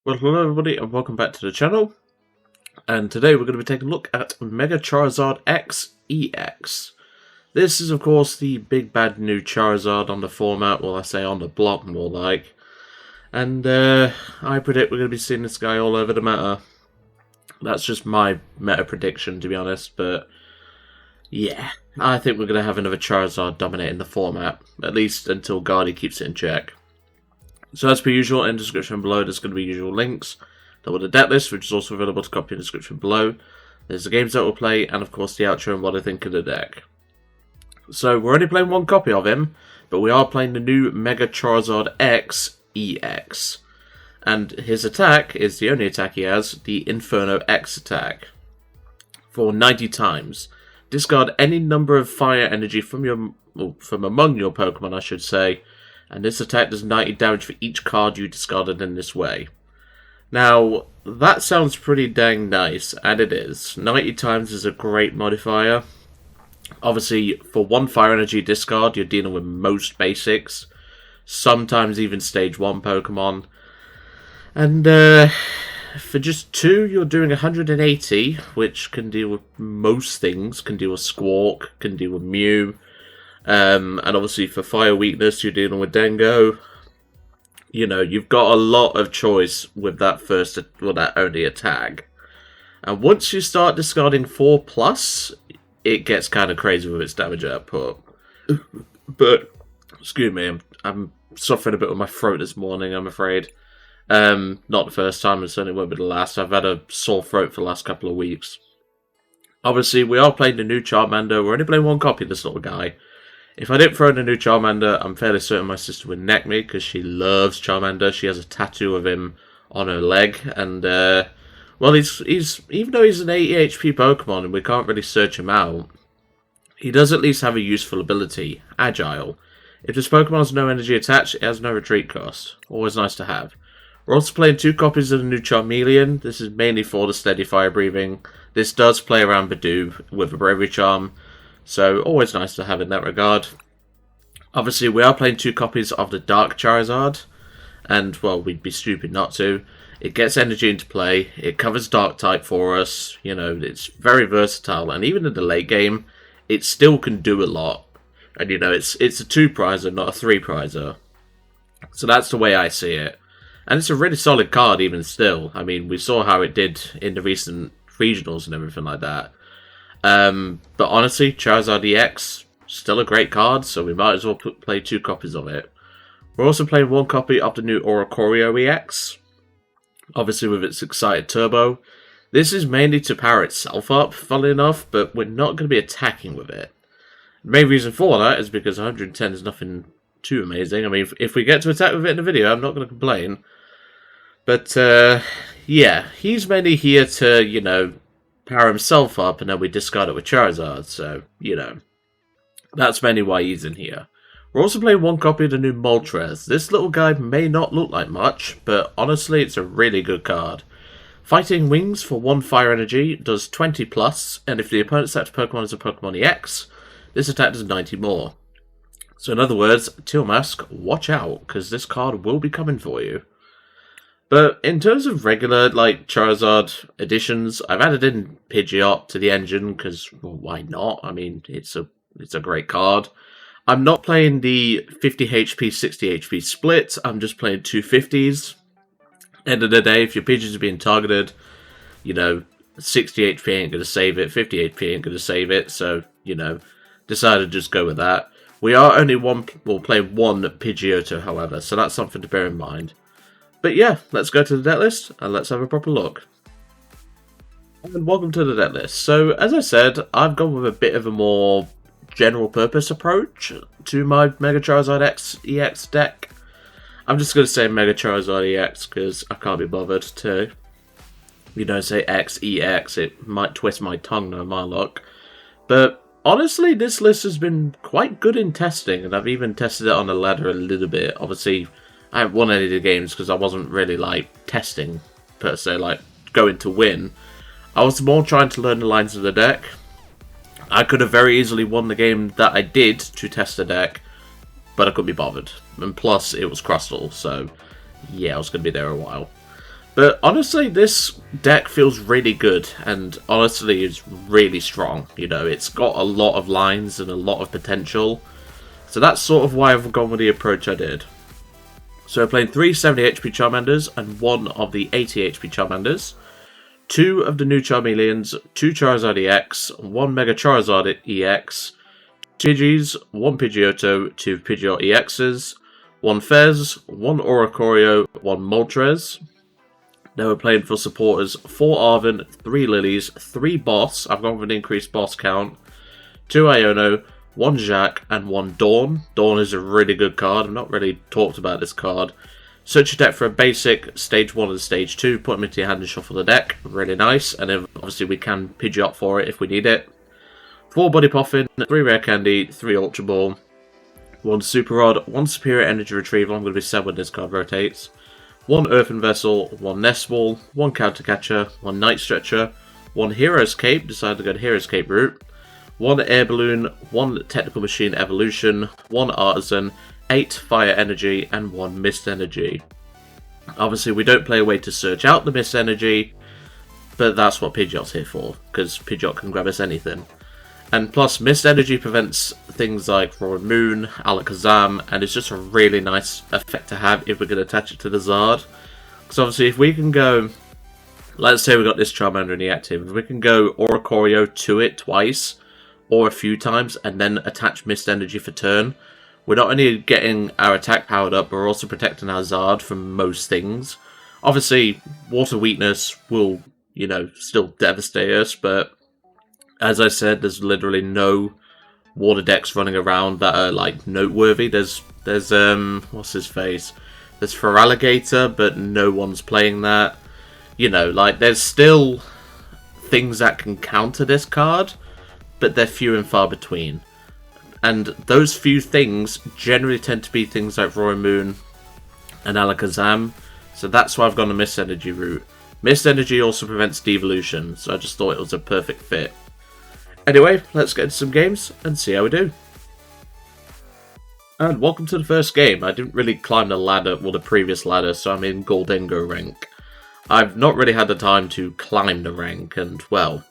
Well, hello everybody and welcome back to the channel. And today we're going to be taking a look at Mega Charizard X EX. This is of course the big bad new Charizard on the format, well I say on the block more like. And I predict we're going to be seeing this guy all over the meta. That's just my meta prediction to be honest, but yeah. I think we're going to have another Charizard dominating the format, at least until Guardy keeps it in check. So as per usual, in the description below there's going to be usual links. There will be the deck list, which is also available to copy in the description below. There's the games that we'll play, and of course the outro and what I think of the deck. So we're only playing one copy of him, but we are playing the new Mega Charizard X EX. And his attack is the only attack he has, the Inferno X attack. For 90 times. Discard any number of fire energy from among your Pokemon, I should say. And this attack does 90 damage for each card you discarded in this way. Now, that sounds pretty dang nice, and it is. 90 times is a great modifier. Obviously, for one fire energy discard, you're dealing with most basics. Sometimes even stage 1 Pokemon. And for just 2, you're doing 180, which can deal with most things. Can deal with Squawk, can deal with Mew. And obviously for fire weakness, you're dealing with Dengo. You know, you've got a lot of choice with that that only attack. And once you start discarding 4+, it gets kind of crazy with its damage output. But, excuse me, I'm suffering a bit with my throat this morning, I'm afraid. Not the first time, and certainly won't be the last. I've had a sore throat for the last couple of weeks. Obviously, we are playing the new Charmander. We're only playing one copy of this little guy. If I didn't throw in a new Charmander, I'm fairly certain my sister would neck me, because she loves Charmander. She has a tattoo of him on her leg, and, well, he's even though he's an 80 HP Pokemon, and we can't really search him out, he does at least have a useful ability, Agile. If this Pokemon has no energy attached, it has no retreat cost. Always nice to have. We're also playing 2 copies of the new Charmeleon. This is mainly for the steady fire breathing. This does play around Bidoof with a Bravery Charm, so always nice to have in that regard. Obviously, we are playing 2 copies of the Dark Charizard, and, well, we'd be stupid not to. It gets energy into play, it covers Dark type for us, you know, it's very versatile, and even in the late game, it still can do a lot. And, you know, it's a 2-prizer, not a 3-prizer. So that's the way I see it. And it's a really solid card even still. I mean, we saw how it did in the recent regionals and everything like that. But honestly, Charizard EX, still a great card, so we might as well play 2 copies of it. We're also playing 1 copy of the new Oricorio EX, obviously with its Excited Turbo. This is mainly to power itself up, funnily enough, but we're not going to be attacking with it. The main reason for that is because 110 is nothing too amazing. I mean, if we get to attack with it in the video, I'm not going to complain. But, yeah, he's mainly here to, you know, power himself up, and then we discard it with Charizard, so, you know, that's mainly why he's in here. We're also playing 1 copy of the new Moltres. This little guy may not look like much, but honestly, it's a really good card. Fighting Wings for 1 fire energy does 20+, and if the opponent's selected Pokemon is a Pokemon EX, this attack does 90 more. So in other words, Teal Mask, watch out, because this card will be coming for you. But in terms of regular, like, Charizard editions, I've added in Pidgeot to the engine, because, well, why not? I mean, it's a great card. I'm not playing the 50 HP, 60 HP split, I'm just playing 250s. End of the day, if your Pidgeys are being targeted, you know, 60 HP ain't going to save it, 50 HP ain't going to save it, so, you know, decided to just go with that. We are only playing 1 Pidgeotto, however, so that's something to bear in mind. But yeah, let's go to the deck list, and let's have a proper look. And welcome to the deck list. So, as I said, I've gone with a bit of a more general purpose approach to my Mega Charizard X EX deck. I'm just going to say Mega Charizard EX, because I can't be bothered to, you know, say X EX. It might twist my tongue, no my luck. But honestly, this list has been quite good in testing, and I've even tested it on the ladder a little bit. Obviously, I haven't won any of the games because I wasn't really, like, testing, per se, like, going to win. I was more trying to learn the lines of the deck. I could have very easily won the game that I did to test the deck, but I couldn't be bothered. And plus, it was Crustal, so, yeah, I was going to be there a while. But honestly, this deck feels really good, and honestly is really strong. You know, it's got a lot of lines and a lot of potential. So that's sort of why I've gone with the approach I did. So I'm playing 3 70 HP Charmanders and 1 of the 80 HP Charmanders. 2 of the new Charmeleons, 2 Charizard EX, 1 Mega Charizard EX, 2 Pidgeys, 1 Pidgeotto, 2 Pidgeot EXs, 1 Fez, 1 Oricorio, 1 Moltres. Now we're playing for supporters 4 Arven, 3 Lilies, 3 Boss, I've gone for an increased boss count, 2 Iono, 1 Jacq, and 1 Dawn. Dawn is a really good card, I've not really talked about this card. Search your deck for a basic, stage 1 and stage 2, put them into your hand and shuffle the deck, really nice, and then obviously we can Pidgeot for it if we need it. 4 Body Poffin, 3 Rare Candy, 3 Ultra Ball, 1 Super Rod, 1 Superior Energy Retrieval, I'm going to be sad when this card rotates, 1 Earthen Vessel, 1 Nest Ball, 1 Counter Catcher, 1 Night Stretcher, 1 Hero's Cape, decided to go the Hero's Cape route, 1 Air Balloon, 1 Technical Machine Evolution, 1 Artazon, 8 Fire Energy, and 1 Mist Energy. Obviously we don't play a way to search out the Mist Energy, but that's what Pidgeot's here for, because Pidgeot can grab us anything. And plus, Mist Energy prevents things like Roaring Moon, Alakazam, and it's just a really nice effect to have if we're going to attach it to the Zard. Because obviously, if we can go, let's say we got this Charmander in the active, if we can go Oricorio to it twice, or a few times, and then attach Mist Energy for turn, we're not only getting our attack powered up, but we're also protecting our Zard from most things. Obviously, Water Weakness will, you know, still devastate us, but as I said, there's literally no water decks running around that are, like, noteworthy. There's what's his face? There's Feraligatr, but no one's playing that. You know, like, there's still things that can counter this card, but they're few and far between. And those few things generally tend to be things like Roaring Moon and Alakazam, so that's why I've gone the Mist Energy route. Mist Energy also prevents devolution, so I just thought it was a perfect fit. Anyway, let's get into some games and see how we do. And welcome to the first game. I didn't really climb the ladder, well, the previous ladder, so I'm in Goldengo rank. I've not really had the time to climb the rank, and well,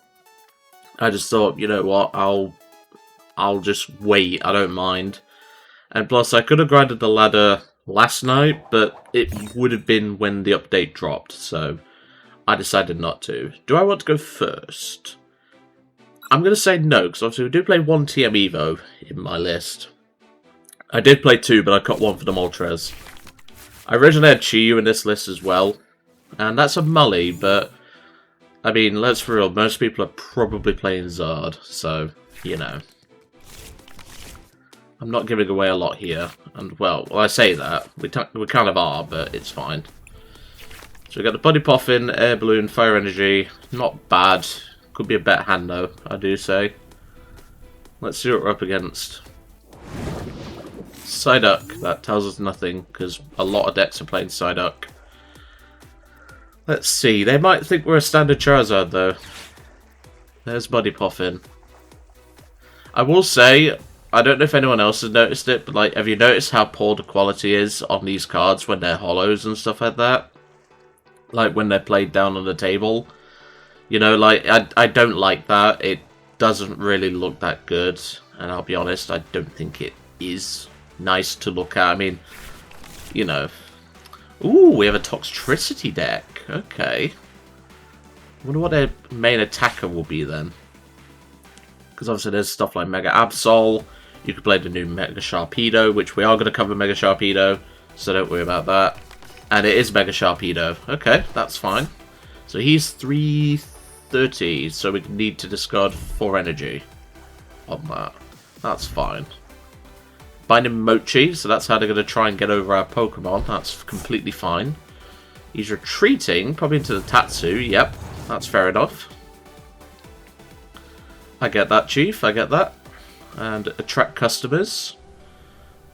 I just thought, you know what, I'll just wait, I don't mind. And plus, I could have grinded the ladder last night, but it would have been when the update dropped, so I decided not to. Do I want to go first? I'm going to say no, because obviously we do play 1 TM Evo in my list. I did play 2, but I cut 1 for the Moltres. I originally had Chiyu in this list as well, and that's a Mully, but I mean, let's be real, most people are probably playing Zard, so, you know. I'm not giving away a lot here, and well, I say that, we kind of are, but it's fine. So we got the Body Poffin, Air Balloon, Fire Energy, not bad. Could be a better hand though, I do say. Let's see what we're up against. Psyduck, that tells us nothing, because a lot of decks are playing Psyduck. Let's see, they might think we're a standard Charizard though. There's Body Poffin. I will say, I don't know if anyone else has noticed it, but like, have you noticed how poor the quality is on these cards when they're holos and stuff like that? Like when they're played down on the table. You know, like, I don't like that. It doesn't really look that good. And I'll be honest, I don't think it is nice to look at. I mean, you know. Ooh, we have a Toxtricity deck. Okay. I wonder what their main attacker will be then. Because obviously there's stuff like Mega Absol. You could play the new Mega Sharpedo, which we are going to cover Mega Sharpedo. So don't worry about that. And it is Mega Sharpedo. Okay, that's fine. So he's 330, so we need to discard 4 energy on that. That's fine. Binding Mochi, so that's how they're going to try and get over our Pokemon. That's completely fine. He's retreating, probably into the Tatsu. Yep, that's fair enough. I get that, Chief, I get that. And attract customers.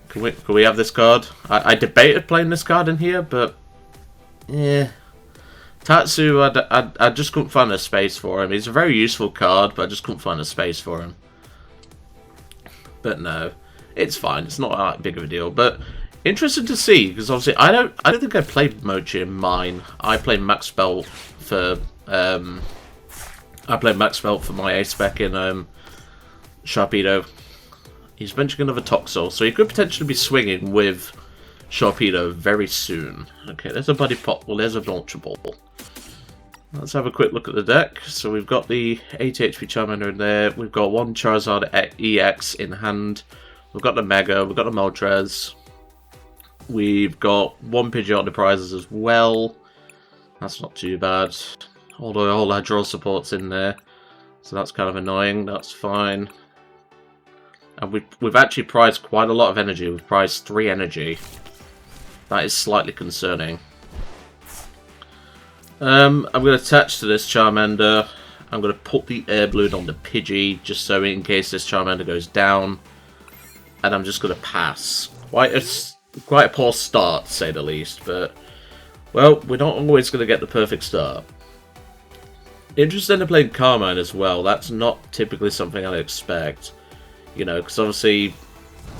Can we have this card? I debated playing this card in here, but yeah. Tatsu, I just couldn't find a space for him. He's a very useful card, but I just couldn't find a space for him. But no, it's fine. It's not that big of a deal. But Interesting to see, because obviously I don't think I played Mochi in mine. I played Max Belt for my ace spec in Sharpedo. He's benching another Toxel, so he could potentially be swinging with Sharpedo very soon. Okay, there's a Buddy Pop. Well, there's a Launcher Ball. Let's have a quick look at the deck. So we've got the 80 HP Charmander in there. We've got one Charizard EX in hand. We've got the Mega. We've got the Moltres. We've got one Pidgeot the prizes as well. That's not too bad. Although all our draw support's in there. So that's kind of annoying. That's fine. And we've actually prized quite a lot of energy. We've prized 3 energy. That is slightly concerning. I'm going to attach to this Charmander. I'm going to put the Air Balloon on the Pidgey, just so in case this Charmander goes down. And I'm just going to pass. Quite a poor start, to say the least. But, well, we're not always going to get the perfect start. Interesting to play Carmine as well. That's not typically something I'd expect. You know, because obviously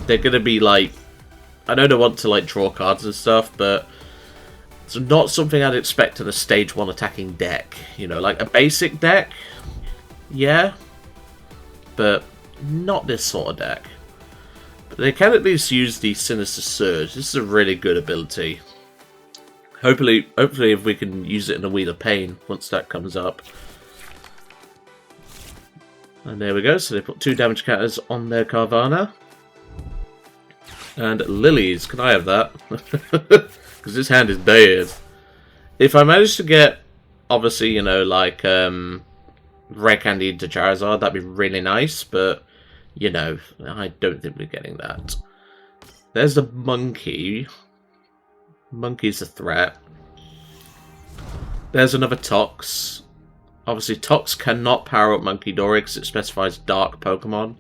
they're going to be like... I know they want to like draw cards and stuff, but it's not something I'd expect in a stage 1 attacking deck. You know, like a basic deck, yeah, but not this sort of deck. But they can at least use the Sinister Surge. This is a really good ability. Hopefully if we can use it in a Wheel of Pain once that comes up. And there we go, so they put 2 damage counters on their Carvana. And Lilies, can I have that? Because this hand is dead. If I manage to get, obviously, you know, like, Rare Candy into Charizard, that'd be really nice, but, you know, I don't think we're getting that. There's the Monkey. Monkey's a threat. There's another Tox. Obviously, Tox cannot power up Monkey Dory because it specifies Dark Pokemon.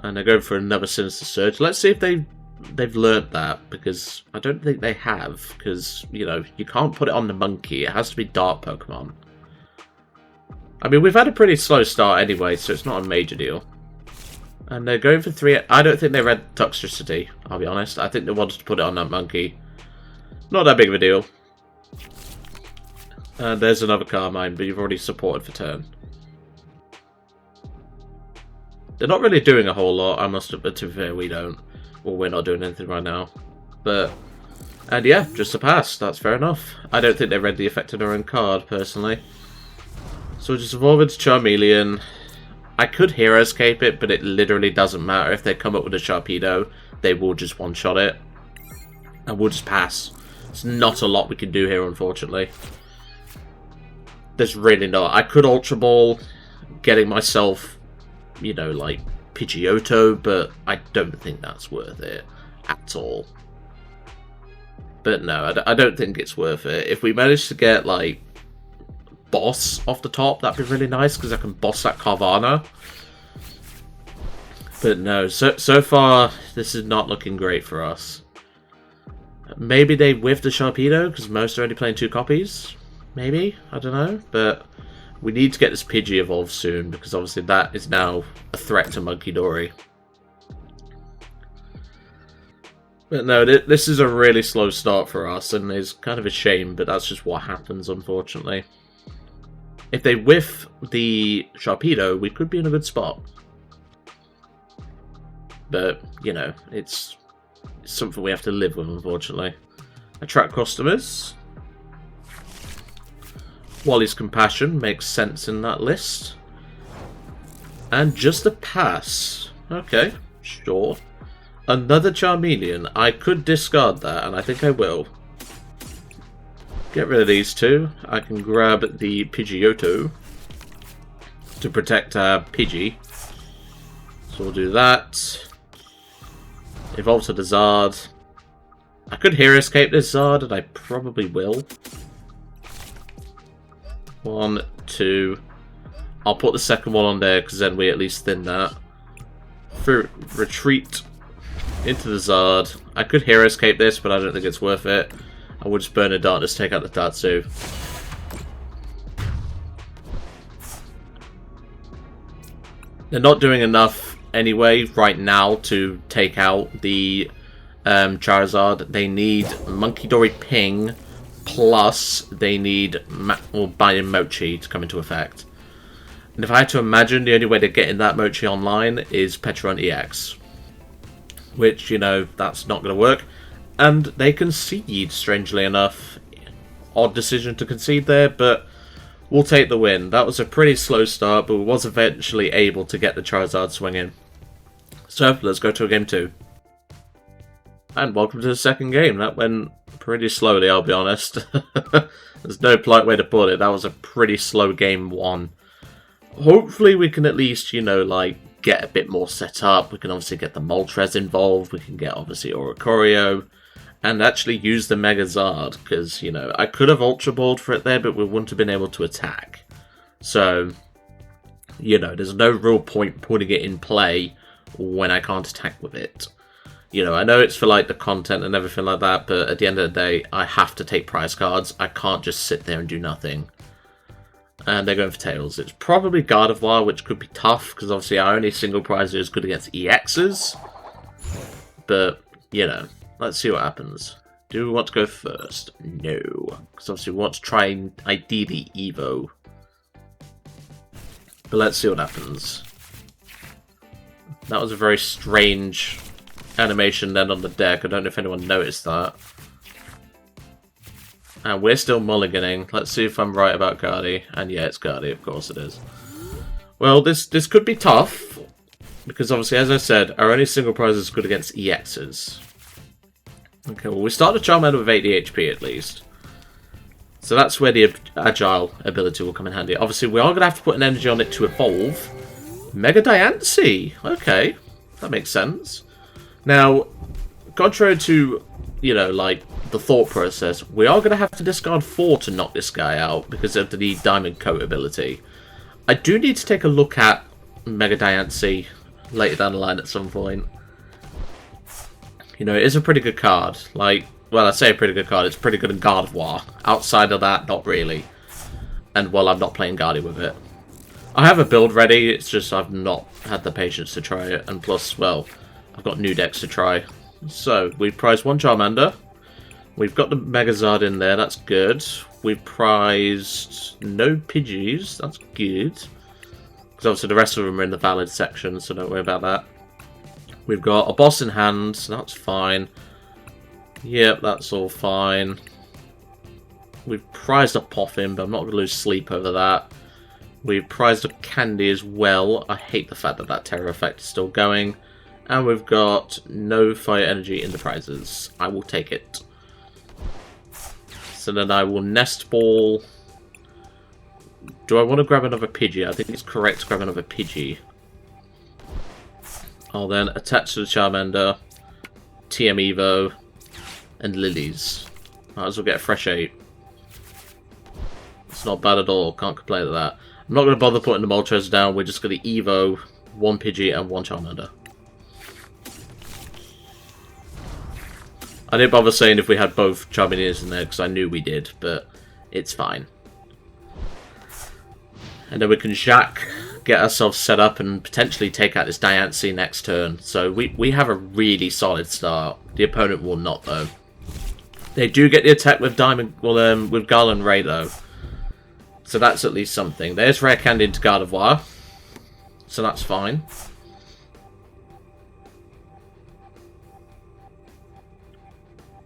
And they're going for another Sinister Surge. Let's see if they've learnt that, because I don't think they have. Because, you know, you can't put it on the Monkey. It has to be Dark Pokemon. I mean, we've had a pretty slow start anyway, so it's not a major deal. And they're going for 3... I don't think they read Toxtricity, I'll be honest. I think they wanted to put it on that Monkey. Not that big of a deal. And there's another Carmine, but you've already supported for turn. They're not really doing a whole lot, I must admit, to be fair, we don't. Well, we're not doing anything right now. But, and yeah, just a pass, that's fair enough. I don't think they read the effect of their own card, personally. So we'll just evolve into Charmeleon. I could Hero Escape it, but it literally doesn't matter. If they come up with a Sharpedo, they will just one-shot it. And we'll just pass. There's not a lot we can do here, unfortunately. There's really not. I could Ultra Ball, getting myself, you know, like Pidgeotto, but I don't think that's worth it at all. But no, I don't think it's worth it. If we manage to get, like, Boss off the top, that'd be really nice, because I can boss that Carvana. But no, so far, this is not looking great for us. Maybe they whiffed the Sharpedo, because most are only playing 2 copies. Maybe? I don't know. But we need to get this Pidgey evolved soon, because obviously that is now a threat to Monkey Dory. But no, this is a really slow start for us, and it's kind of a shame, but that's just what happens, unfortunately. If they whiff the Sharpedo, we could be in a good spot. But, you know, it's something we have to live with, unfortunately. Attract customers. Wally's Compassion makes sense in that list. And just a pass. Okay, sure. Another Charmeleon. I could discard that, and I think I will. Get rid of these 2. I can grab the Pidgeotto to protect our Pidgey. So we'll do that. Evolve to the Zard. I could Hero Escape this Zard, and I probably will. 1, 2. I'll put the second one on there, because then we at least thin that. Retreat into the Zard. I could Hero Escape this, but I don't think it's worth it. I would just burn a Darkness, take out the Tatsu. They're not doing enough anyway right now to take out the Charizard, they need Munkidori Ping, plus they need Bayou Mochi to come into effect. And if I had to imagine, the only way to get in that Mochi online is Pidgeot EX. Which, you know, that's not going to work. And they concede, strangely enough. Odd decision to concede there, but we'll take the win. That was a pretty slow start, but we was eventually able to get the Charizard swing in. So, let's go to game 2. And welcome to the second game. That went pretty slowly, I'll be honest. There's no polite way to put it. That was a pretty slow game 1. Hopefully we can at least, you know, like, get a bit more set up. We can obviously get the Moltres involved. We can get, obviously, Oricorio. And actually use the Mega Zard. Because, you know, I could have Ultra Balled for it there, but we wouldn't have been able to attack. So, you know, there's no real point putting it in play when I can't attack with it. You know, I know it's for, like, the content and everything like that, but at the end of the day, I have to take prize cards. I can't just sit there and do nothing. And they're going for Tails. It's probably Gardevoir, which could be tough, because obviously our only single prize is good against EXs. But, you know, let's see what happens. Do we want to go first? No. Because obviously we want to try, ideally, Evo. But let's see what happens. That was a very strange animation then on the deck. I don't know if anyone noticed that. And we're still mulliganing. Let's see if I'm right about Guardy. And yeah, it's Guardy, of course it is. Well, this could be tough. Because obviously, as I said, our only single prize is good against EXs. Okay, well, we start a Charmander with 80 HP at least. So that's where the Agile ability will come in handy. Obviously, we are going to have to put an energy on it to evolve. Mega Diancie! Okay, that makes sense. Now, contrary to, you know, like, the thought process, we are going to have to discard 4 to knock this guy out because of the Diamond Coat ability. I do need to take a look at Mega Diancie later down the line at some point. You know, it is a pretty good card. Like, well, I say a pretty good card, it's pretty good in Gardevoir. Outside of that, not really. And, well, I'm not playing Guardy with it. I have a build ready, it's just I've not had the patience to try it. And plus, well, I've got new decks to try. So, we've prized 1 Charmander. We've got the Megazard in there, that's good. We've prized no Pidgeys, that's good. Because obviously the rest of them are in the valid section, so don't worry about that. We've got a boss in hand, so that's fine. Yep, that's all fine. We've prized a PAF in, but I'm not going to lose sleep over that. We've prized a Candy as well. I hate the fact that that Terror effect is still going. And we've got no Fire Energy in the prizes. I will take it. So then I will Nest Ball. Do I want to grab another Pidgey? I think it's correct to grab another Pidgey. I'll then attach to the Charmander, TM Evo, and Lilies. Might as well get a fresh 8. It's not bad at all, can't complain with that. I'm not going to bother putting the Moltres down, we're just going to Evo 1 Pidgey and 1 Charmander. I didn't bother saying if we had both Charmeleons in there because I knew we did, but it's fine. And then we can Jacq, get ourselves set up and potentially take out this Diancie next turn. So we have a really solid start. The opponent will not, though. They do get the attack with with Garland Ray, though. So that's at least something. There's Rare Candy into Gardevoir. So that's fine.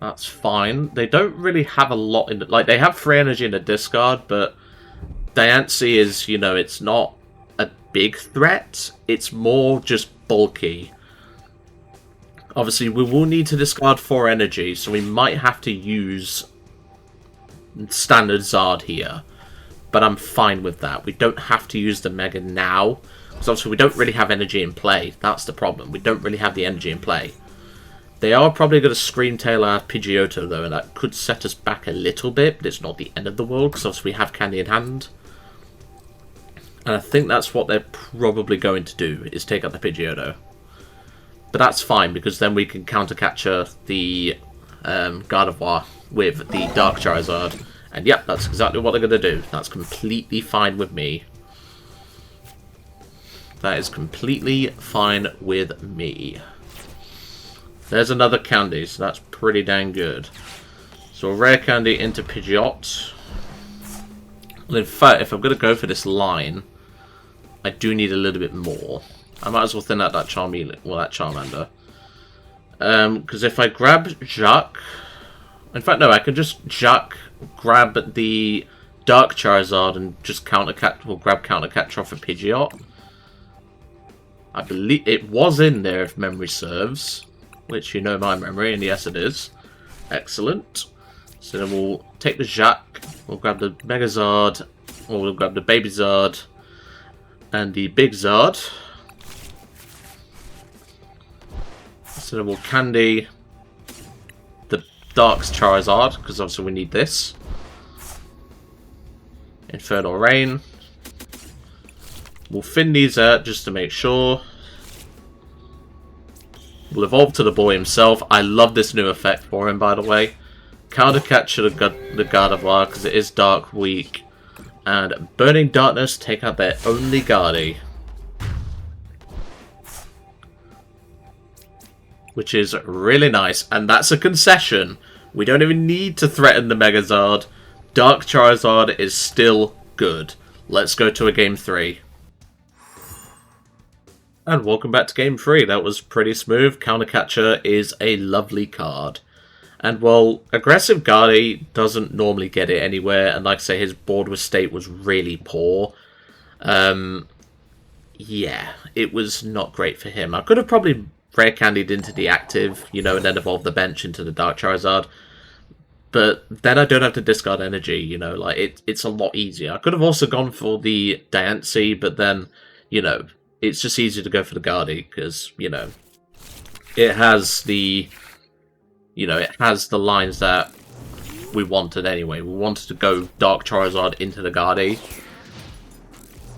That's fine. They don't really have a lot in the... Like, they have free energy in the discard, but Diancie is, you know, it's not a big threat. It's more just bulky. Obviously, we will need to discard 4 energy, so we might have to use standard Zard here. But I'm fine with that. We don't have to use the Mega now. Because obviously we don't really have energy in play. That's the problem. We don't really have the energy in play. They are probably going to Scream Tail our Pidgeotto, though, and that could set us back a little bit, but it's not the end of the world, because obviously we have Candy in hand. And I think that's what they're probably going to do, is take out the Pidgeotto. But that's fine, because then we can counter-catcher the Gardevoir with the Dark Charizard. And yep, that's exactly what they're going to do. That's completely fine with me. That is completely fine with me. There's another candy, so that's pretty dang good. So a rare candy into Pidgeot. Well, in fact, if I'm going to go for this line, I do need a little bit more. I might as well thin out that Charmeleon, well, that Charmander. Because if I grab Jacq... In fact, no, I can just Jacq, grab the Dark Charizard and just grab Counter Catcher off a Pidgeot. I believe it was in there, if memory serves. Which, you know my memory, and yes it is. Excellent. So then we'll take the Jacq, we'll grab the Mega Zard, or we'll grab the Baby Zard, and the Big Zard. So then we'll candy the Dark Charizard, because obviously we need this. Infernal Rain. We'll thin these out just to make sure. We'll evolve to the boy himself. I love this new effect for him, by the way. Counter Catcher the Gardevoir, because it is Dark weak. And Burning Darkness, take out their only Guardy. Which is really nice. And that's a concession. We don't even need to threaten the Megazard. Dark Charizard is still good. Let's go to a game 3. And welcome back to Game 3. That was pretty smooth. Counter Catcher is a lovely card. And while Aggressive Guardy doesn't normally get it anywhere, and like I say, his board with state was really poor. Yeah, it was not great for him. I could have probably Rare Candied into the active, you know, and then evolved the bench into the Dark Charizard. But then I don't have to discard energy, you know, like it's a lot easier. I could have also gone for the Diancie, but then, you know, it's just easier to go for the Guardy because, you know, it has the, it has the lines that we wanted anyway. We wanted to go Dark Charizard into the Guardy.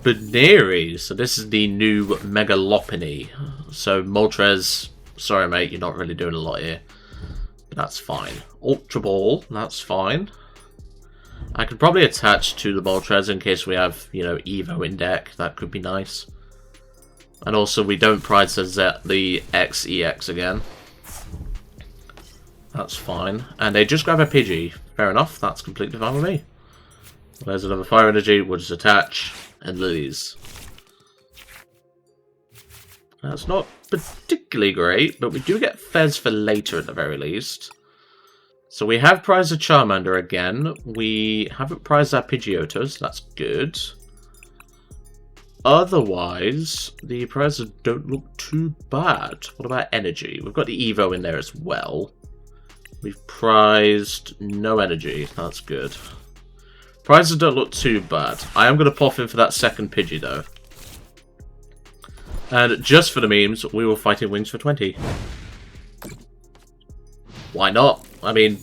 Baneri, so this is the new Mega Lopunny. So Moltres, sorry mate, you're not really doing a lot here. But that's fine. Ultra Ball, that's fine. I could probably attach to the Moltres in case we have, Evo in deck. That could be nice. And also, we don't prize the X EX again. That's fine. And they just grab a Pidgey. Fair enough, that's completely fine with me. There's another Fire Energy, we'll just attach, and Lilies. That's not particularly great, but we do get Fez for later at the very least. So we have prized a Charmander again. We haven't prized our Pidgeotto, so that's good. Otherwise, the prizes don't look too bad. What about energy? We've got the Evo in there as well. We've prized no energy. That's good. Prizes don't look too bad. I am going to pop in for that second Pidgey, though. And just for the memes, we will fight in Wings for 20. Why not? I mean,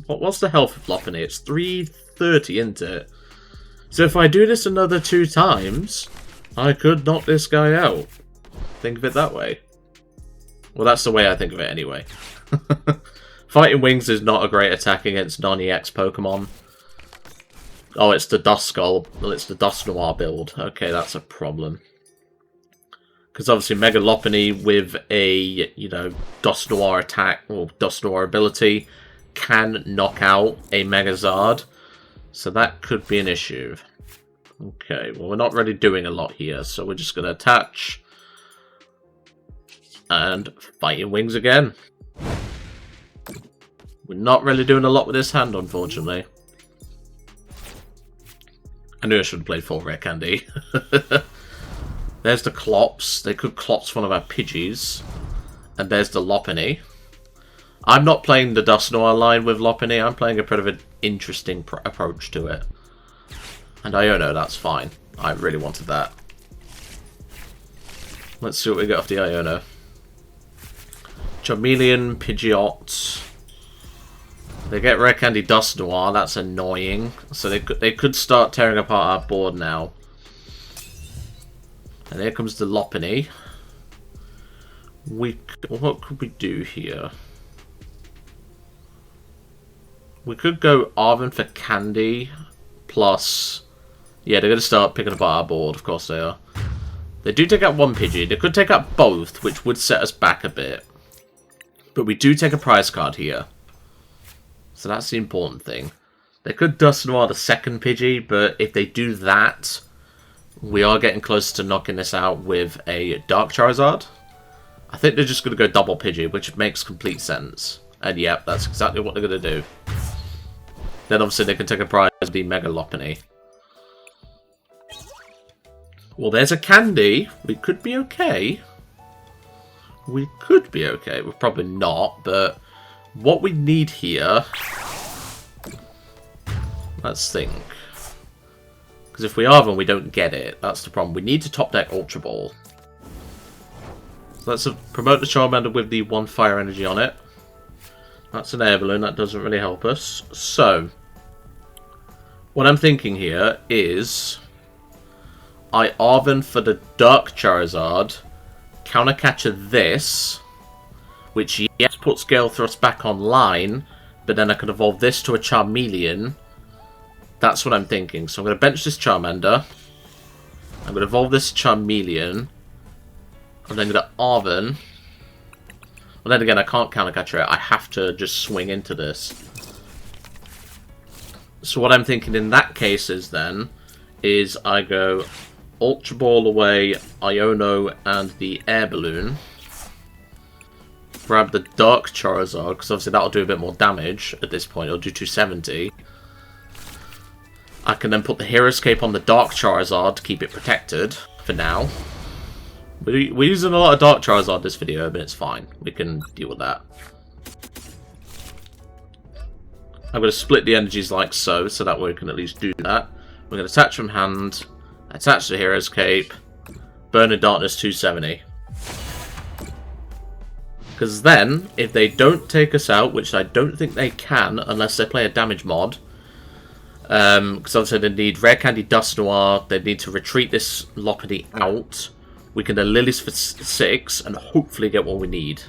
what's the health of Lopunny? It's 330, isn't it? So if I do this another 2 times, I could knock this guy out. Think of it that way. Well, that's the way I think of it anyway. Fighting Wings is not a great attack against non-EX Pokemon. Oh, it's the Duskull. Well, it's the Dusknoir build. Okay, that's a problem. Because obviously Mega Lopunny with a, Dusknoir attack, or Dusknoir ability, can knock out a Megazard. So that could be an issue. Okay, well we're not really doing a lot here, so we're just going to attach. And Fighting Wings again. We're not really doing a lot with this hand, unfortunately. I knew I should have played 4 Rare Candy. There's the Clops. They could Clops one of our Pidgeys. And there's the Lopunny. I'm not playing the Dusknoir line with Lopunny. I'm playing a bit of an interesting approach to it. And Iono, that's fine. I really wanted that. Let's see what we get off the Iono. Charmeleon, Pidgeot. They get Rare Candy Dusknoir. That's annoying. So they could start tearing apart our board now. And here comes the Lopunny. What could we do here? We could go Arven for Candy, plus... Yeah, they're going to start picking apart our board, of course they are. They do take out 1 Pidgey. They could take out both, which would set us back a bit. But we do take a prize card here. So that's the important thing. They could Dust Noir the second Pidgey, but if they do that, we are getting close to knocking this out with a Dark Charizard. I think they're just going to go double Pidgey, which makes complete sense. And yep, that's exactly what they're going to do. Then obviously they can take a prize of the Mega Lopunny. Well, there's a Candy. We could be okay. We could be okay. We're probably not, but what we need here... Let's think. Because if we are, then we don't get it. That's the problem. We need to top deck Ultra Ball. So let's promote the Charmander with the 1 Fire Energy on it. That's an Air Balloon. That doesn't really help us. So, what I'm thinking here is... I Arven for the Dark Charizard... Counter Catcher this, which yes puts Gale Thrust back online, but then I could evolve this to a Charmeleon. That's what I'm thinking. So I'm going to bench this Charmander. I'm going to evolve this Charmeleon. I'm then going to Arven. Well, then again, I can't Counter Catcher it. I have to just swing into this. So what I'm thinking in that case is I go Ultra Ball away, Iono and the Air Balloon. Grab the Dark Charizard, because obviously that'll do a bit more damage at this point. It'll do 270. I can then put the Hero's Cape on the Dark Charizard to keep it protected for now. We're using a lot of Dark Charizard this video, but it's fine. We can deal with that. I'm going to split the energies like so that way we can at least do that. We're going to attach from hand... Attach the Hero's Cape. Burn in Darkness 270. Because then, if they don't take us out, which I don't think they can, unless they play a damage mod. Because obviously they need Rare Candy Dust Noir. They need to retreat this Lopunny out. We can then Lilies for 6 and hopefully get what we need.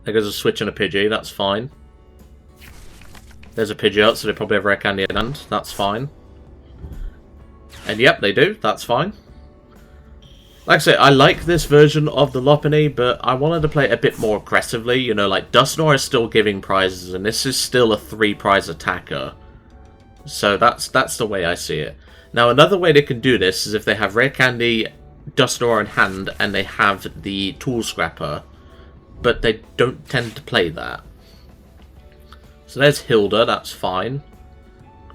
There goes a switch and a Pidgey. That's fine. There's a Pidgeot, so they probably have Rare Candy in hand. That's fine. And yep, they do. That's fine. Like I say, I like this version of the Lopunny, but I wanted to play it a bit more aggressively. You know, like, Dusknoir is still giving prizes, and this is still a 3-prize attacker. So that's the way I see it. Now, another way they can do this is if they have Rare Candy, Dusknoir in hand, and they have the Tool Scrapper. But they don't tend to play that. So there's Hilda, that's fine.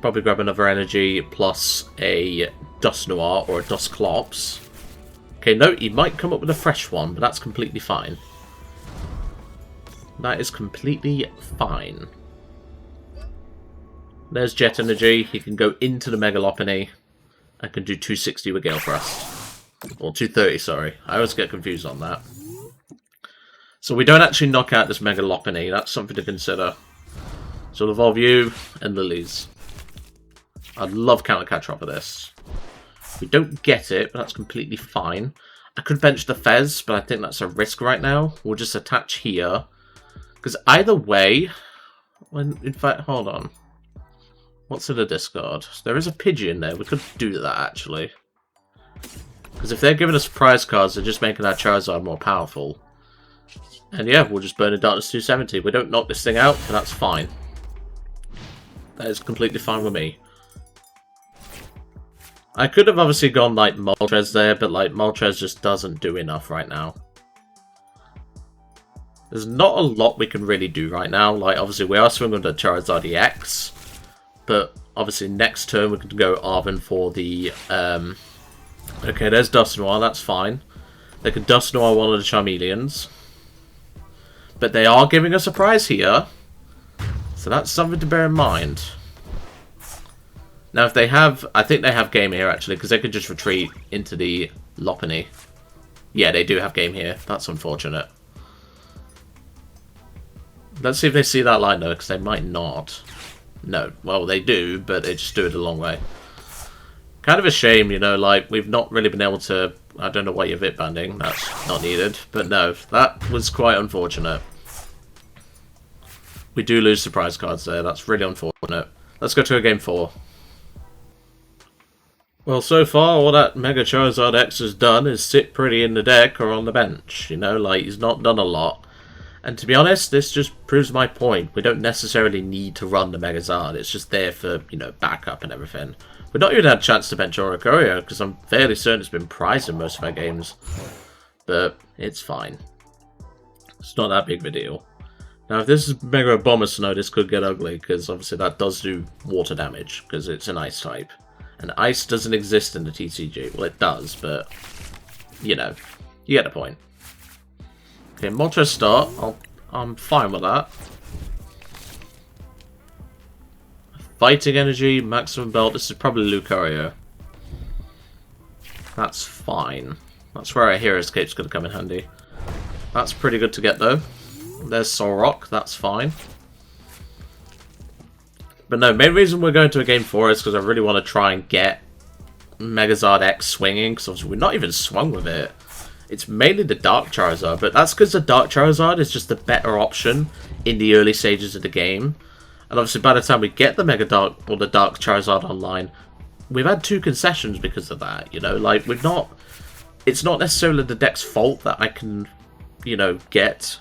Probably grab another energy plus a Dusknoir or a Dusclops. Okay, no, he might come up with a fresh one, but that's completely fine. That is completely fine. There's Jet Energy. He can go into the Mega Lopunny. I can do 260 with Gale Thrust. Or 230, sorry. I always get confused on that. So we don't actually knock out this Mega Lopunny. That's something to consider. So we'll evolve you and Lilies. I'd love Counter Catcher off of this. We don't get it, but that's completely fine. I could bench the Fez, but I think that's a risk right now. We'll just attach here. Because either way... in fact, hold on. What's in the discard? There is a Pidgey in there. We could do that, actually. Because if they're giving us prize cards, they're just making our Charizard more powerful. And yeah, we'll just burn in Darkness 270. We don't knock this thing out, but that's fine. That is completely fine with me. I could have obviously gone like Moltres there, but like Moltres just doesn't do enough right now. There's not a lot we can really do right now. Like obviously we are swinging the Charizard EX, but obviously next turn we can go Arven for the... Okay, there's Dusknoir, that's fine. They can Dusknoir one of the Charmeleons. But they are giving us a prize here. So that's something to bear in mind. Now if they have... I think they have game here actually, because they could just retreat into the Lopunny. Yeah, they do have game here. That's unfortunate. Let's see if they see that line though, because they might not. No, well they do, but they just do it a long way. Kind of a shame, you know, like, we've not really been able to... I don't know why you're VIP banding, that's not needed. But no, that was quite unfortunate. We do lose surprise cards there, that's really unfortunate. Let's go to a game 4. Well, so far, all that Mega Charizard X has done is sit pretty in the deck or on the bench. You know, like, he's not done a lot. And to be honest, this just proves my point. We don't necessarily need to run the Megazard. It's just there for, you know, backup and everything. We've not even had a chance to bench Oricorio, because I'm fairly certain it's been prized in most of our games. But it's fine. It's not that big of a deal. Now, if this is Mega Bomber Snow, this could get ugly, because obviously that does do water damage, because it's an ice type. And ice doesn't exist in the TCG. Well, it does, but, you know, you get the point. Okay, Moltres start. I'm fine with that. Fighting Energy, Maximum Belt. This is probably Lucario. That's fine. That's where our Hero Escape's going to come in handy. That's pretty good to get, though. There's Solrock. That's fine. But no, main reason we're going to a Game 4 is because I really want to try and get Megazard X swinging, because obviously we're not even swung with it. It's mainly the Dark Charizard, but that's because the Dark Charizard is just the better option in the early stages of the game. And obviously by the time we get the Mega Dark or the Dark Charizard online, we've had 2 concessions because of that, you know? Like, we've not... It's not necessarily the deck's fault that I can, you know, get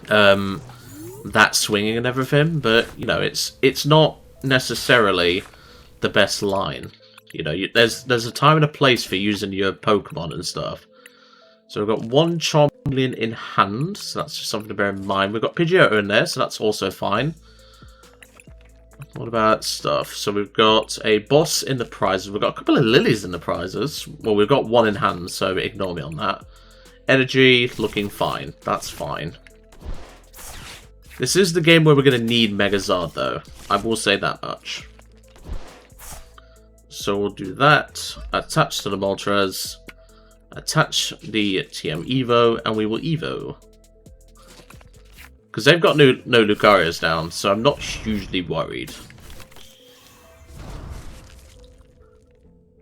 that swinging and everything, but, you know, it's not necessarily the best line. You know, there's a time and a place for using your Pokemon and stuff. So we've got 1 Charmeleon in hand, so that's just something to bear in mind. We've got Pidgeotto in there, so that's also fine. What about stuff? So we've got a boss in the prizes. We've got a couple of lilies in the prizes. Well, we've got 1 in hand, so ignore me on that. Energy, looking fine. That's fine. This is the game where we're going to need Megazard, though. I will say that much. So we'll do that. Attach to the Moltres. Attach the TM Evo, and we will Evo. Because they've got no Lucarios down, so I'm not hugely worried.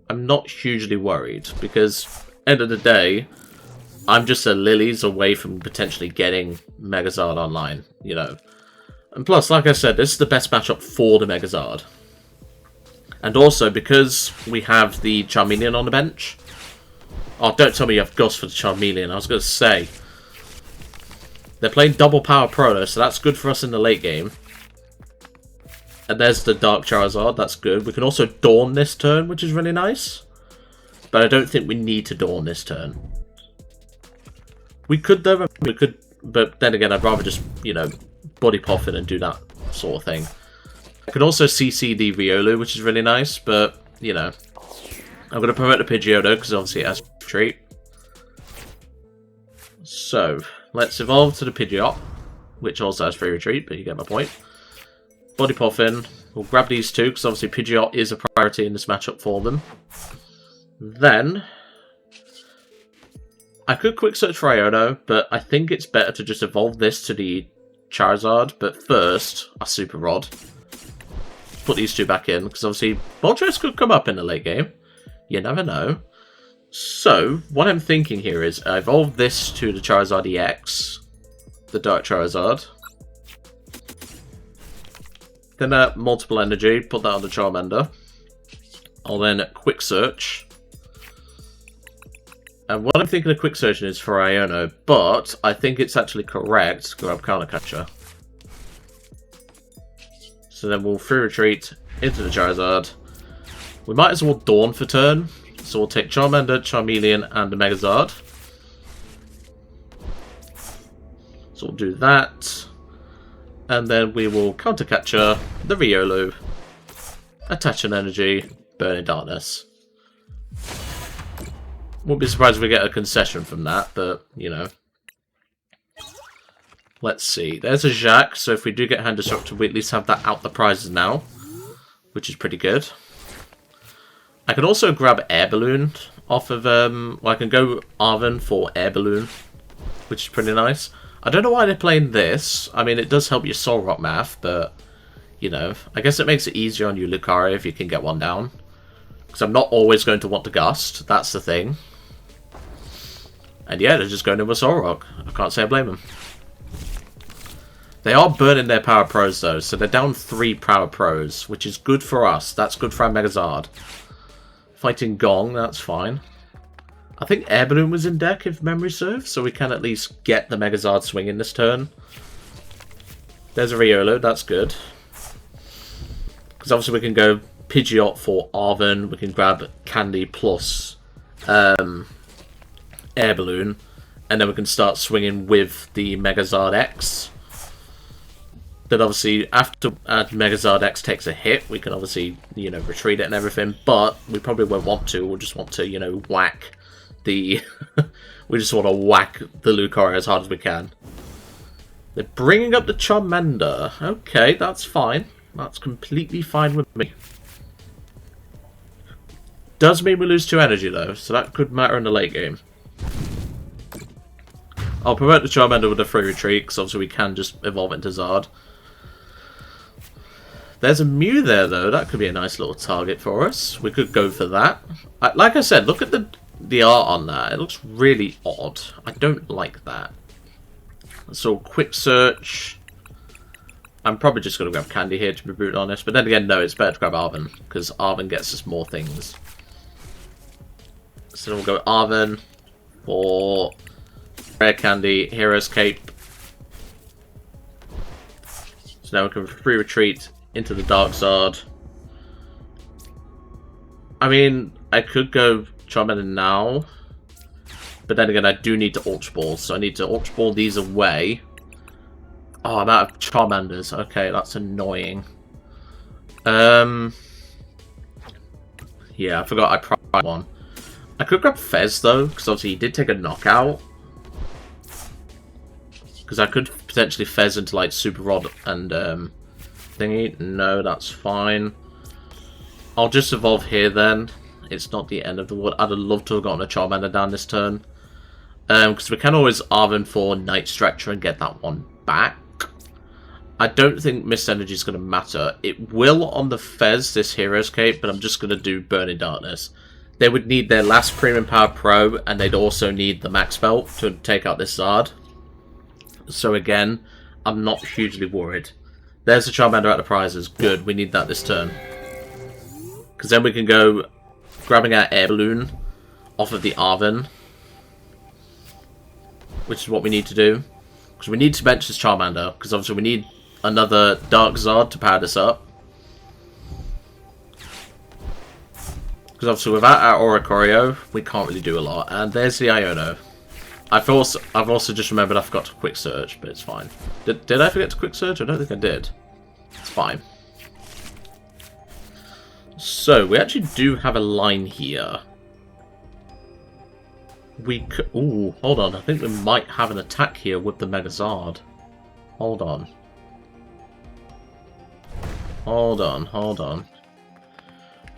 I'm not hugely worried, because end of the day, I'm just a lilies away from potentially getting Megazard online, you know. And plus, like I said, this is the best matchup for the Megazard. And also, because we have the Charmeleon on the bench... Oh, don't tell me you have Gus for the Charmeleon. I was going to say. They're playing double power Proto, so that's good for us in the late game. And there's the Dark Charizard. That's good. We can also Dawn this turn, which is really nice. But I don't think we need to Dawn this turn. We could, though. We could, but then again, I'd rather just, you know, Body Puff it and do that sort of thing. I could also CC the Riolu, which is really nice, but, you know. I'm going to promote the Pidgeotto, because obviously it has a retreat. So, let's evolve to the Pidgeot, which also has free retreat, but you get my point. Body Puff in. We'll grab these 2, because obviously Pidgeot is a priority in this matchup for them. Then, I could quick search for Iono, but I think it's better to just evolve this to the Charizard. But first, a Super Rod. Put these 2 back in, because obviously Moltres could come up in the late game. You never know. So, what I'm thinking here is I evolve this to the Charizard EX, the Dark Charizard. Then multiple energy, put that on the Charmander. I'll then quick search. And what I'm thinking of quick searching is for Iono, but I think it's actually correct to grab Counter Catcher. So then we'll free retreat into the Charizard. We might as well Dawn for turn, so we'll take Charmander, Charmeleon, and the Megazard. So we'll do that, and then we will Counter Catcher the Riolu, attach an energy, Burning Darkness. Won't be surprised if we get a concession from that, but, you know. Let's see. There's a Jacq, so if we do get Hand Disruptor, we at least have that out the prizes now, which is pretty good. I can also grab Air Balloon off of, well, I can go Arven for Air Balloon, which is pretty nice. I don't know why they're playing this. I mean, it does help your Solrock math, but, you know, I guess it makes it easier on you Lucario if you can get one down. Because I'm not always going to want to Gust, that's the thing. And yeah, they're just going in with Solrock. I can't say I blame them. They are burning their Power Pros, though, so they're down 3 Power Pros, which is good for us. That's good for our Megazard. Fighting Gong, that's fine. I think Air Balloon was in deck, if memory serves, so we can at least get the Megazard swinging this turn. There's a Riolo, that's good. Because obviously we can go Pidgeot for Arven, we can grab Candy plus Air Balloon, and then we can start swinging with the Megazard X. Then obviously after Megazard X takes a hit, we can obviously, you know, retreat it and everything, but we probably won't want to. We'll just want to, you know, whack the... we just want to whack the Lucario as hard as we can. They're bringing up the Charmander. Okay, that's fine. That's completely fine with me. Does mean we lose 2 energy though, so that could matter in the late game. I'll promote the Charmander with a free retreat, because obviously we can just evolve into Zard. There's a Mew there though, that could be a nice little target for us. We could go for that. Like I said, look at the art on that. It looks really odd. I don't like that. So quick search. I'm probably just going to grab Candy here to be brutally honest. But then again, no, it's better to grab Arven. Because Arven gets us more things. So we'll go Arven for Rare Candy, Hero's Cape. So now we can free retreat into the Dark Zard. I mean, I could go Charmander now. But then again, I do need to Ultra Ball. So I need to Ultra Ball these away. Oh, I'm out of Charmanders. Okay, that's annoying. Yeah, I forgot I pried one. I could grab Fez though, because obviously he did take a knockout. Because I could potentially Fez into like Super Rod and thingy. No, that's fine. I'll just evolve here then. It's not the end of the world. I'd have loved to have gotten a Charmander down this turn. Because we can always Arven for Night Stretcher and get that one back. I don't think Mist Energy is going to matter. It will on the Fez, this Hero's Cape, but I'm just going to do Burning Darkness. They would need their last Premium Power Pro, and they'd also need the Max Belt to take out this Zard. So again, I'm not hugely worried. There's the Charmander at the prizes. Good, we need that this turn. Because then we can go grabbing our Air Balloon off of the Arven. Which is what we need to do. Because we need to bench this Charmander. Because obviously we need another Dark Zard to power this up. Because obviously without our Oricorio, we can't really do a lot. And there's the Iono. I've also just remembered I forgot to quick search, but it's fine. Did I forget to quick search? I don't think I did. It's fine. So, we actually do have a line here. We could... Ooh, hold on. I think we might have an attack here with the Megazard. Hold on. Hold on, hold on.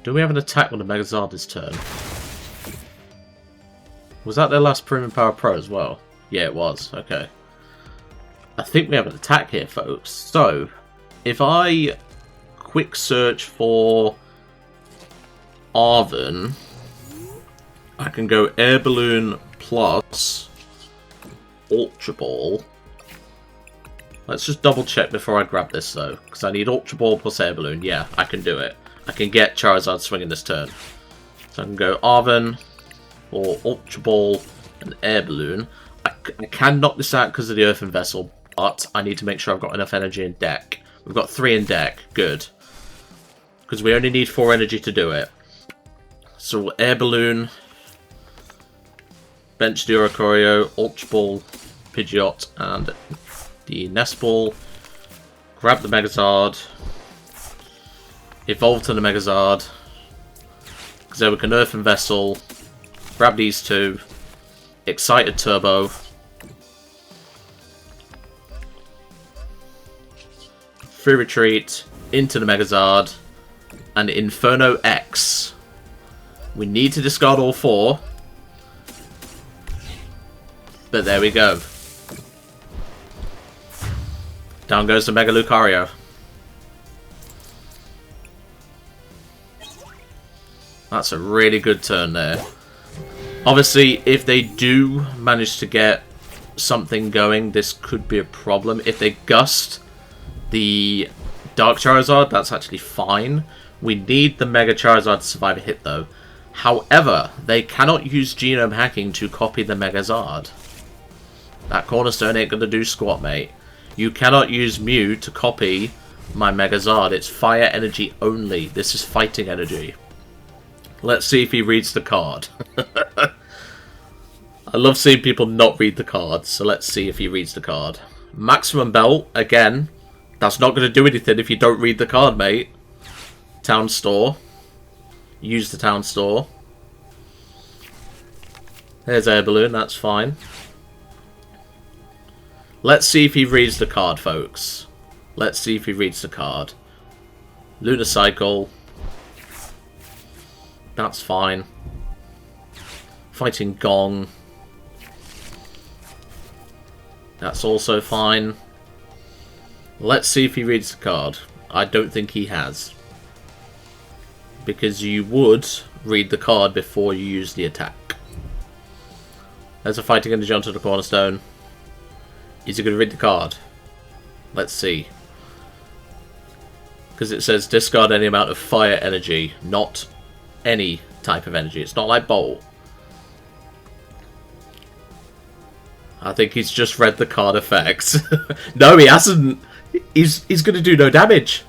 Do we have an attack with the Megazard this turn? Was that their last Premium Power Pro as well? Yeah, it was. Okay. I think we have an attack here, folks. So, if I quick search for Arven, I can go Air Balloon plus Ultra Ball. Let's just double check before I grab this though, because I need Ultra Ball plus Air Balloon. Yeah, I can do it. I can get Charizard swinging this turn. So I can go Arven or Ultra Ball and Air Balloon. I can knock this out because of the Earthen Vessel, but I need to make sure I've got enough energy in deck. We've got 3 in deck. Good. Because we only need 4 energy to do it. So Air Balloon, bench the Oricorio, Ultra Ball, Pidgeot, and the Nest Ball. Grab the Megazard. Evolve to the Megazard. Because then we can Earthen Vessel. Grab these 2. Excited Turbo. Free Retreat. Into the Megazard. And Inferno X. We need to discard all 4. But there we go. Down goes the Mega Lucario. That's a really good turn there. Obviously, if they do manage to get something going, this could be a problem. If they gust the Dark Charizard, that's actually fine. We need the Mega Charizard to survive a hit, though. However, they cannot use genome hacking to copy the Megazard. That Cornerstone ain't gonna do squat, mate. You cannot use Mew to copy my Megazard. It's fire energy only. This is fighting energy. Let's see if he reads the card. I love seeing people not read the card, so let's see if he reads the card. Maximum Belt, again, that's not going to do anything if you don't read the card, mate. Town Store. Use the Town Store. There's Air Balloon, that's fine. Let's see if he reads the card, folks. Let's see if he reads the card. Lunar Cycle. That's fine. Fighting Gong. That's also fine. Let's see if he reads the card. I don't think he has. Because you would read the card before you use the attack. There's a fighting energy onto the Cornerstone. Is he going to read the card? Let's see. Because it says discard any amount of fire energy, not any type of energy. It's not like Bolt. I think he's just read the card effects. No, he hasn't. He's going to do no damage.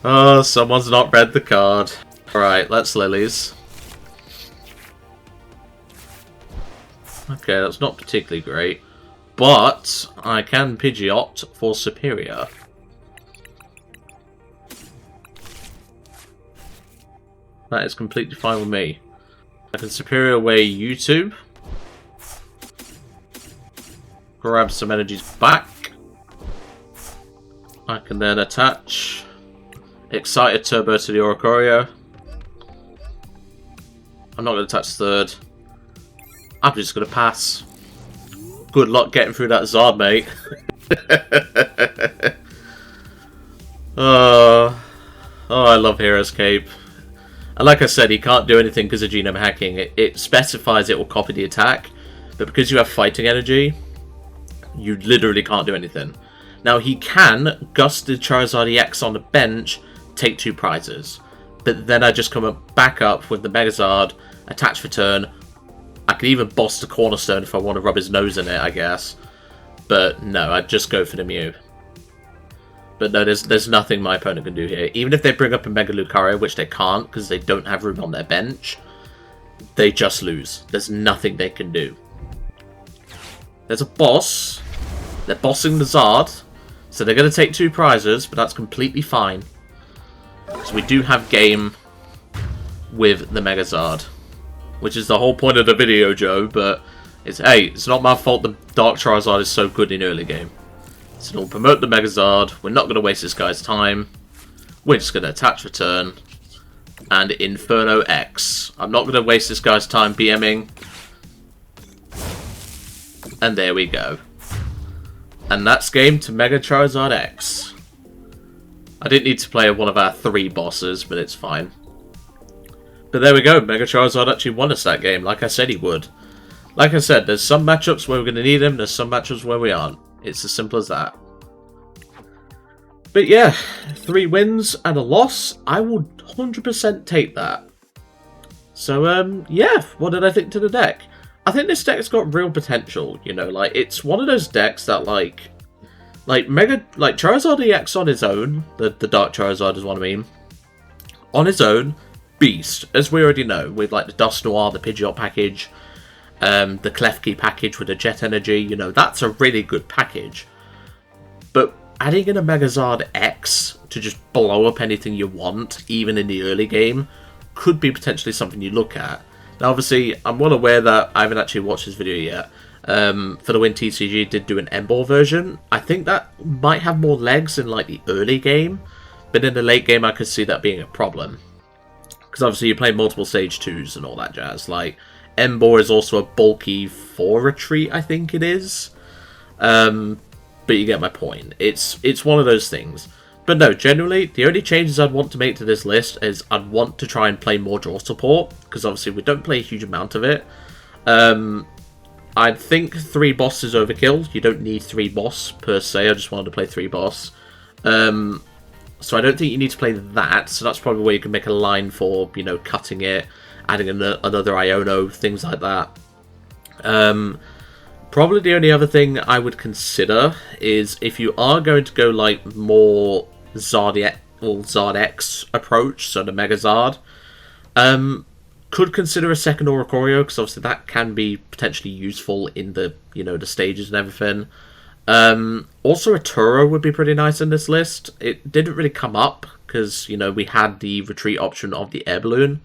Oh, someone's not read the card. Alright, let's Lilies. Okay, that's not particularly great. But I can Pidgeot for Superior. That is completely fine with me. I can Superior away YouTube. Grab some energies back. I can then attach Excited Turbo to the Oricorio. I'm not going to touch third. I'm just going to pass. Good luck getting through that Zard, mate. Oh, I love Hero's Cape. And like I said, he can't do anything because of genome hacking. It specifies it will copy the attack, but because you have fighting energy, you literally can't do anything. Now, he can gust the Charizard EX on the bench, take 2 prizes. But then I just come back up with the Megazard, attach for turn. I can even boss the Cornerstone if I want to rub his nose in it, I guess. But no, I'd just go for the Mew. But no, there's nothing my opponent can do here. Even if they bring up a Mega Lucario, which they can't because they don't have room on their bench, they just lose. There's nothing they can do. There's a boss. They're bossing the Zard. So they're going to take 2 prizes, but that's completely fine. So we do have game with the Megazard. Which is the whole point of the video, Joe, but it's not my fault the Dark Charizard is so good in early game. So we'll promote the Megazard. We're not going to waste this guy's time. We're just going to attach return. And Inferno X. I'm not going to waste this guy's time BMing. And there we go. And that's game to Mega Charizard X. I didn't need to play one of our 3 bosses, but it's fine. But there we go, Mega Charizard actually won us that game, like I said he would. Like I said, there's some matchups where we're going to need him, there's some matchups where we aren't. It's as simple as that. But yeah, 3 wins and a loss, I would 100% take that. So, yeah, what did I think to the deck? I think this deck's got real potential, you know, like, it's one of those decks that, like Charizard EX on his own, the Dark Charizard is what I mean, on his own, beast, as we already know, with like the Dust Noir, the Pidgeot package, the Klefki package with the Jet Energy, you know, that's a really good package. But adding in a Megazard X to just blow up anything you want, even in the early game, could be potentially something you look at. Now obviously, I'm well aware that I haven't actually watched this video yet. For the Win TCG did do an M-Ball version. I think that might have more legs in like the early game, but in the late game I could see that being a problem. Because obviously you play multiple stage 2s and all that jazz. Like, M-Ball is also a bulky 4 retreat, I think it is. But you get my point. It's one of those things. But no, generally, the only changes I'd want to make to this list is I'd want to try and play more draw support, because obviously we don't play a huge amount of it. I think 3 boss is overkill. You don't need 3 boss per se. I just wanted to play 3 boss. So I don't think you need to play that. So that's probably where you can make a line for, you know, cutting it, adding another Iono, things like that. Probably the only other thing I would consider is if you are going to go like more Zard X approach, so the Mega Zard, could consider a second Oricorio, because obviously that can be potentially useful in the, you know, the stages and everything. Also a Turo would be pretty nice in this list. It didn't really come up because, you know, we had the retreat option of the Air Balloon.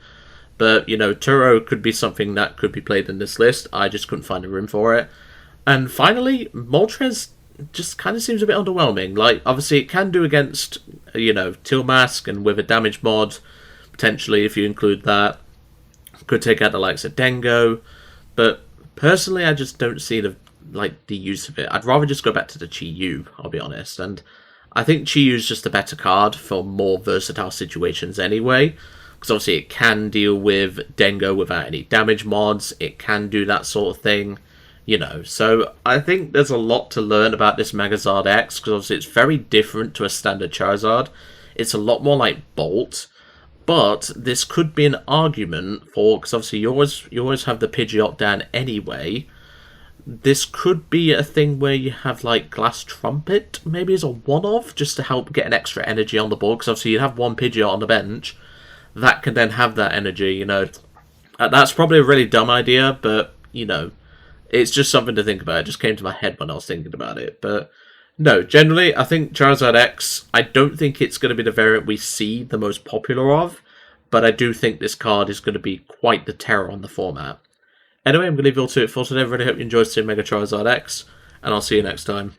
But, you know, Turo could be something that could be played in this list. I just couldn't find a room for it. And finally, Moltres just kind of seems a bit underwhelming. Like, obviously it can do against, you know, Teal Mask and with a damage mod, potentially, if you include that. Could take out the likes of Dengo. But personally, I just don't see the use of it. I'd rather just go back to the Chi-Yu, I'll be honest. And I think Chi-Yu is just a better card for more versatile situations anyway. Because obviously it can deal with Dengo without any damage mods. It can do that sort of thing. You know, so I think there's a lot to learn about this Megazard X. Because obviously it's very different to a standard Charizard. It's a lot more like Bolt. But this could be an argument for... Because obviously you always have the Pidgeot down anyway. This could be a thing where you have like Glass Trumpet maybe as a one-off. Just to help get an extra energy on the board. Because obviously you have one Pidgeot on the bench. That can then have that energy, you know. That's probably a really dumb idea, but, you know, it's just something to think about. It just came to my head when I was thinking about it. But, no, generally, I think Charizard X, I don't think it's going to be the variant we see the most popular of, but I do think this card is going to be quite the terror on the format. Anyway, I'm going to leave you all to it for today. I really hope you enjoyed seeing Mega Charizard X, and I'll see you next time.